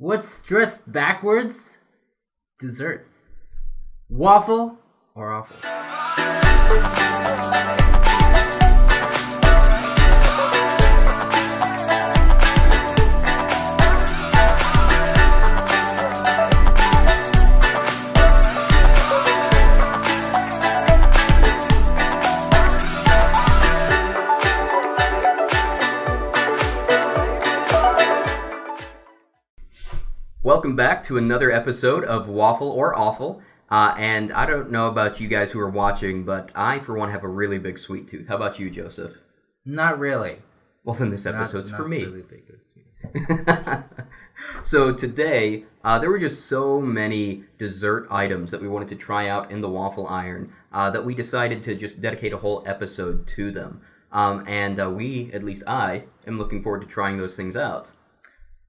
What's dressed backwards? Desserts. Waffle or awful? Welcome back to another episode of Waffle or Awful. And I don't know about you guys who are watching, but I, for one, have a really big sweet tooth. How about you, Joseph? Not really. Well, then this episode's for me. Really big sweet tooth. So today, there were just so many dessert items that we wanted to try out in the waffle iron that we decided to just dedicate a whole episode to them. We, at least I, am looking forward to trying those things out.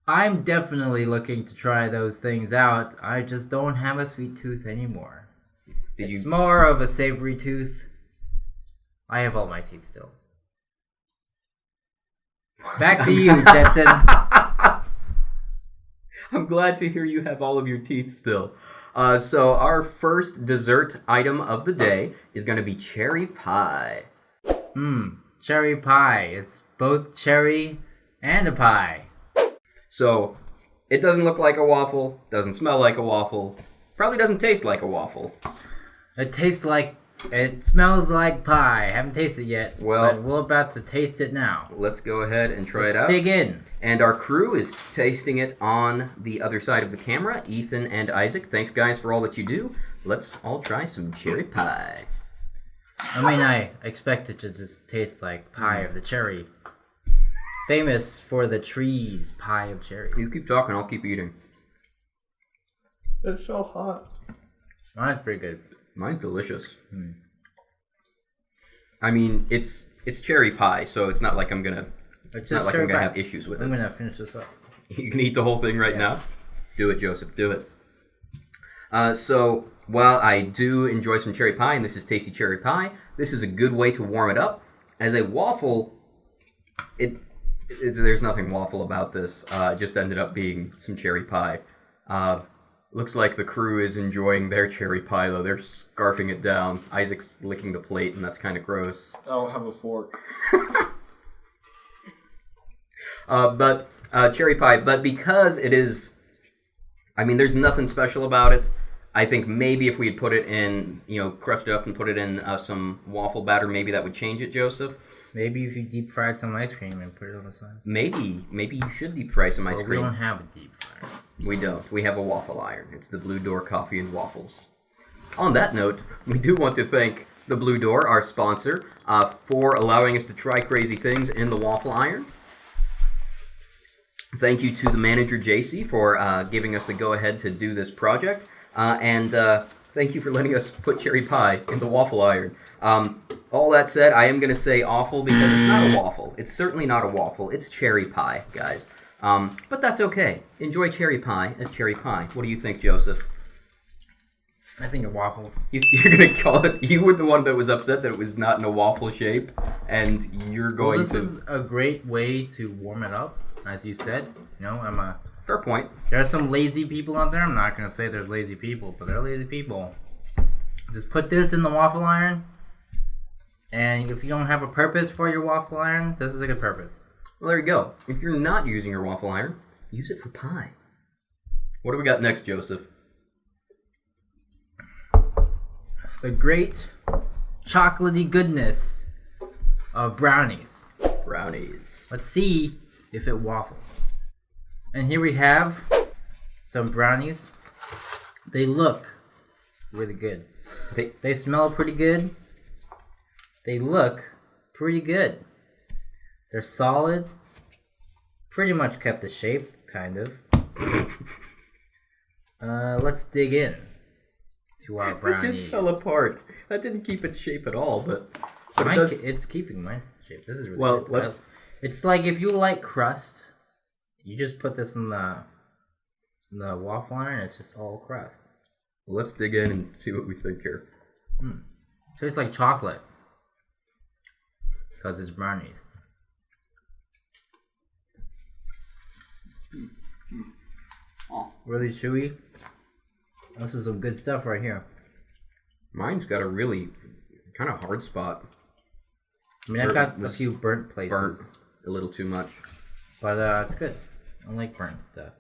I'm definitely looking to try those things out. I just don't have a sweet tooth anymore. It's more of a savory tooth. I have all my teeth still. Back to you, Jetson. I'm glad to hear you have all of your teeth still. So our first dessert item of the day is going to be cherry pie. Cherry pie. It's both cherry and a pie. So, it doesn't look like a waffle, doesn't smell like a waffle, probably doesn't taste like a waffle. It smells like pie. I haven't tasted it yet, but we're about to taste it now. Let's go ahead and try it out. Let's dig in. And our crew is tasting it on the other side of the camera, Ethan and Isaac. Thanks, guys, for all that you do. Let's all try some cherry pie. I mean, I expect it to just taste like pie of the cherry. Famous for the trees, pie of cherry. You keep talking, I'll keep eating. It's so hot. Mine's pretty good. Mine's delicious. I mean, it's cherry pie, so it's not like I'm gonna have issues with it. I'm gonna finish this up. You can eat the whole thing right now? Do it, Joseph, do it. So, while I do enjoy some cherry pie, and this is tasty cherry pie, this is a good way to warm it up. As a waffle, there's nothing waffle about this. It just ended up being some cherry pie. Looks like the crew is enjoying their cherry pie, though. They're scarfing it down. Isaac's licking the plate, and that's kind of gross. I don't have a fork. But cherry pie. But because it is... I mean, there's nothing special about it. I think maybe if we had put it in, crushed it up and put it in some waffle batter, maybe that would change it, Joseph. Maybe if you deep fried some ice cream and put it on the side. Maybe you should deep fry some ice cream. We don't have a deep fryer. We don't. We have a waffle iron. It's the Blue Door Coffee and Waffles. On that note, we do want to thank the Blue Door, our sponsor, for allowing us to try crazy things in the waffle iron. Thank you to the manager, JC, for giving us the go-ahead to do this project. And thank you for letting us put cherry pie in the waffle iron. All that said, I am going to say awful because it's not a waffle. It's certainly not a waffle. It's cherry pie, guys. But that's okay. Enjoy cherry pie as cherry pie. What do you think, Joseph? I think of waffles. You're going to call it... You were the one that was upset that it was not in a waffle shape, and you're going This is a great way to warm it up, as you said. Fair point. There are some lazy people out there. I'm not going to say there's lazy people, but there are lazy people. Just put this in the waffle iron. And if you don't have a purpose for your waffle iron, this is a good purpose. Well, there you go. If you're not using your waffle iron, use it for pie. What do we got next, Joseph? The great chocolatey goodness of brownies. Brownies. Let's see if it waffles. And here we have some brownies. They look really good. They smell pretty good. They look pretty good. They're solid. Pretty much kept the shape, kind of. Let's dig in to our brownies. It just fell apart. That didn't keep its shape at all, but it's keeping my shape. This is really good. It's like if you like crust, you just put this in the waffle iron. It's just all crust. Well, let's dig in and see what we think here. Tastes like chocolate. Because it's brownies. really chewy. This is some good stuff right here. Mine's got a really kind of hard spot. I mean, I've got a few burnt places. Burnt a little too much. But it's good. I like burnt stuff.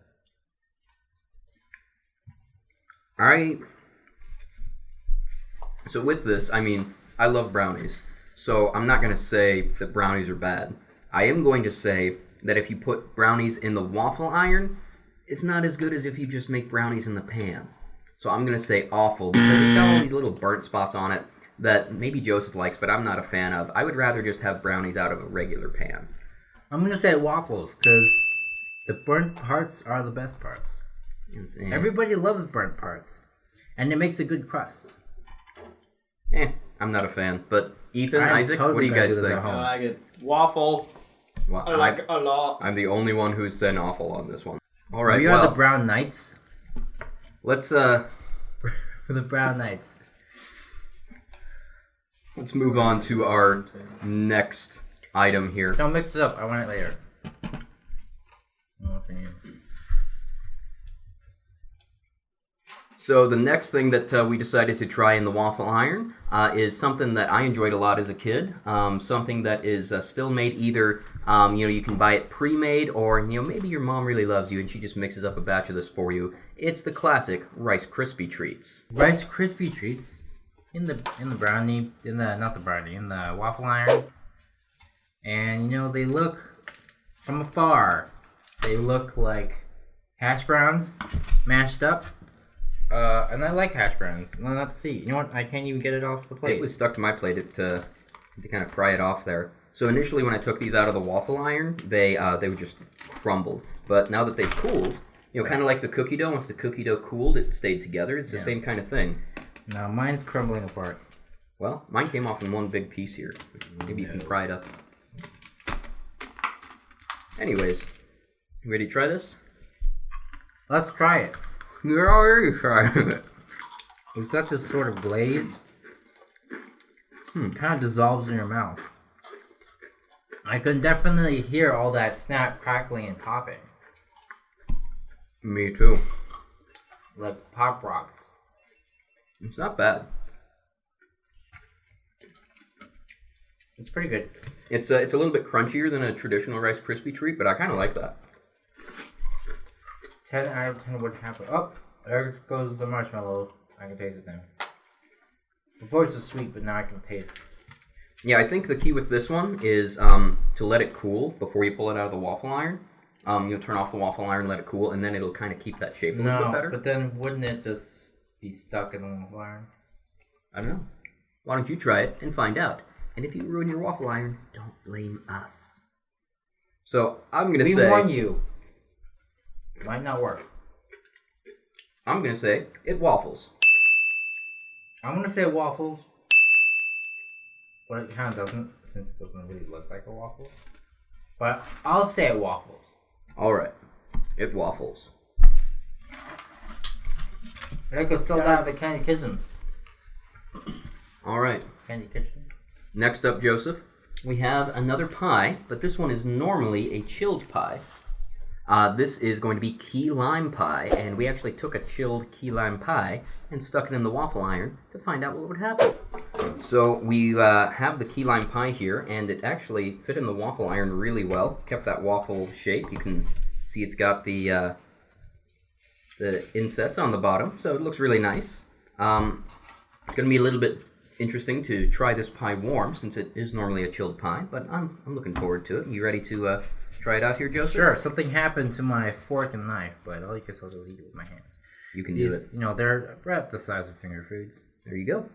So with this, I mean, I love brownies. So I'm not going to say that brownies are bad. I am going to say that if you put brownies in the waffle iron, it's not as good as if you just make brownies in the pan. So I'm going to say awful because it's got all these little burnt spots on it that maybe Joseph likes, but I'm not a fan of. I would rather just have brownies out of a regular pan. I'm going to say waffles because the burnt parts are the best parts. Everybody loves burnt parts. And it makes a good crust. I'm not a fan. But Ethan, Isaac, what do you guys think? I like it. Waffle. Well, I like it a lot. I'm the only one who's saying awful on this one. All right, We are the Brown Knights. Let's We're the Brown Knights. let's move on to our next item here. Don't mix it up. I want it later. So the next thing that we decided to try in the waffle iron is something that I enjoyed a lot as a kid. Something that is still made either, you can buy it pre-made or, maybe your mom really loves you and she just mixes up a batch of this for you. It's the classic Rice Krispie treats. Rice Krispie treats in the brownie, in the waffle iron. And, they look, from afar, they look like hash browns mashed up. And I like hash browns. Well, let's see. You know what? I can't even get it off the plate. It was stuck to my plate to kind of pry it off there. So initially, when I took these out of the waffle iron, they would just crumble. But now that they've cooled, kind of like the cookie dough. Once the cookie dough cooled, it stayed together. It's the same kind of thing. Now mine's crumbling apart. Well, mine came off in one big piece here. Maybe you can pry it up. Anyways, you ready to try this? Let's try it. You're already trying it. It's got this sort of glaze. Kind of dissolves in your mouth. I can definitely hear all that snap, crackling, and popping. Me too. Like Pop Rocks. It's not bad. It's pretty good. It's a little bit crunchier than a traditional Rice Krispie treat, but I kind of like that. 10 out of 10 would happen. Oh, there goes the marshmallow. I can taste it now. Before it's just sweet, but now I can taste it. Yeah, I think the key with this one is to let it cool before you pull it out of the waffle iron. Turn off the waffle iron, let it cool, and then it'll kind of keep that shape a little bit better. But then wouldn't it just be stuck in the waffle iron? I don't know. Why don't you try it and find out? And if you ruin your waffle iron, don't blame us. So I'm gonna say. We warn you. Might not work. I'm gonna say it waffles. I'm gonna say waffles. But it kind of doesn't, since it doesn't really look like a waffle. But I'll say it waffles. Alright. It waffles. I could still have the Candy Kitchen. Alright. Candy Kitchen. Next up, Joseph, we have another pie, but this one is normally a chilled pie. This is going to be key lime pie, and we actually took a chilled key lime pie and stuck it in the waffle iron to find out what would happen. So we have the key lime pie here, and it actually fit in the waffle iron really well. Kept that waffle shape. You can see it's got the insets on the bottom, so it looks really nice. It's going to be a little bit interesting to try this pie warm, since it is normally a chilled pie, but I'm looking forward to it. You ready to try it out here, Joseph? Sure. Something happened to my fork and knife, but I guess I'll just eat it with my hands. You can do it. They're about the size of finger foods. There you go.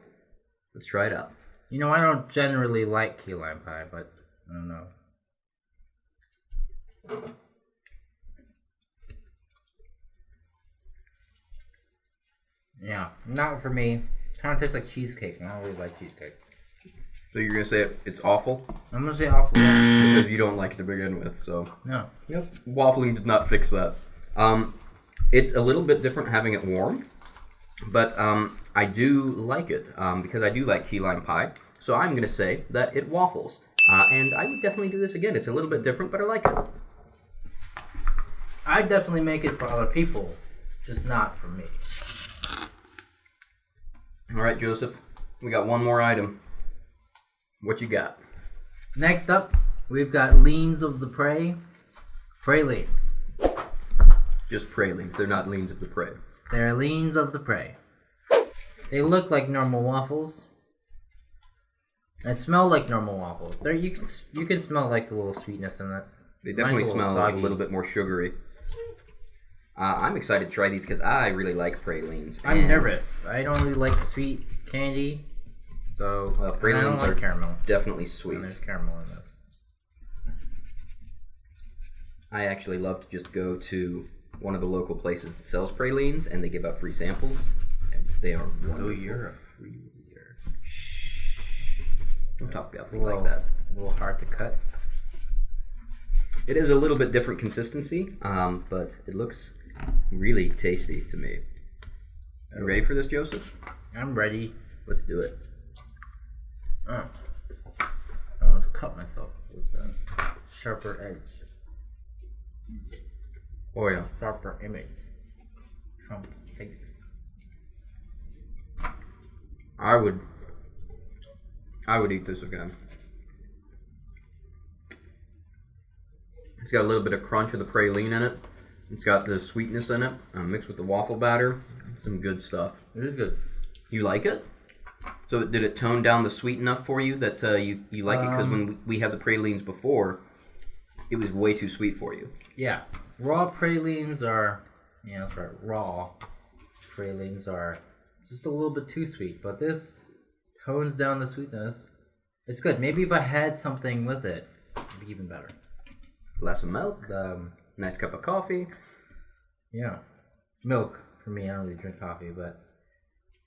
Let's try it out. I don't generally like key lime pie, but I don't know. Yeah, not for me. Kind of tastes like cheesecake, and I don't really like cheesecake. So you're gonna say it's awful? I'm gonna say awful. Because you don't like it to begin with, so. No. Yep. Waffling did not fix that. It's a little bit different having it warm, but I do like it because I do like key lime pie. So I'm gonna say that it waffles, and I would definitely do this again. It's a little bit different, but I like it. I definitely make it for other people, Just not for me. All right, Joseph. We got one more item. What you got? Next up, we've got Liens of the Prey. Pralines. Just pralines. They're not Liens of the Prey. They're Liens of the Prey. They look like normal waffles. And smell like normal waffles. There, you can smell like the little sweetness in it. They definitely smell soggy. a little bit more sugary. I'm excited to try these because I really like pralines. I'm nervous. I don't really like sweet candy, so pralines I don't like are caramel. definitely sweet. And there's caramel in this. I actually love to just go to one of the local places that sells pralines, and they give out free samples, and they are wonderful. So you're a free reader. Don't talk about It's me like that. A little hard to cut. It is a little bit different consistency, but it looks really tasty to me. You ready for this, Joseph? I'm ready. Let's do it. I almost cut myself with the sharper edge. Oh yeah. Sharper image. Trump takes. I would eat this again. It's got a little bit of crunch of the praline in it. It's got the sweetness in it, mixed with the waffle batter. Some good stuff. It is good. You like it? So did it tone down the sweet enough for you that you like it? Because when we had the pralines before, it was way too sweet for you. Yeah. Raw pralines are, yeah, that's right. Raw pralines are just a little bit too sweet, but this tones down the sweetness. It's good. Maybe if I had something with it, it'd be even better. Glass of milk, nice cup of coffee. Yeah. Milk for me. I don't really drink coffee, but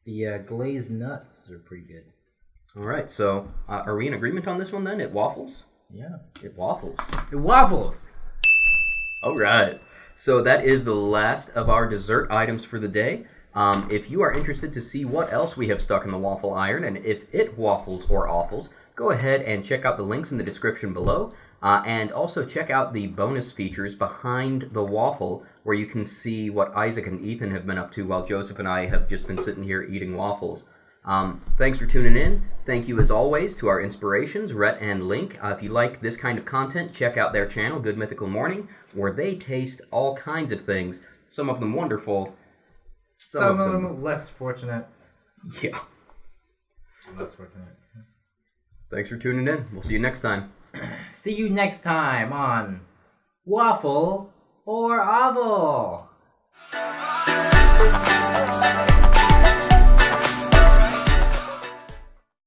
the glazed nuts are pretty good. All right, so are we in agreement on this one then? It waffles? Yeah. It waffles. It waffles! All right. So that is the last of our dessert items for the day. If you are interested to see what else we have stuck in the waffle iron and if it waffles or awfles, go ahead and check out the links in the description below. And also check out the bonus features behind the waffle where you can see what Isaac and Ethan have been up to while Joseph and I have just been sitting here eating waffles. Thanks for tuning in. Thank you as always to our inspirations, Rhett and Link. If you like this kind of content, check out their channel, Good Mythical Morning, where they taste all kinds of things, some of them wonderful, Some of them less fortunate. Yeah. Less fortunate. Thanks for tuning in. We'll see you next time. See you next time on Waffle or Oval.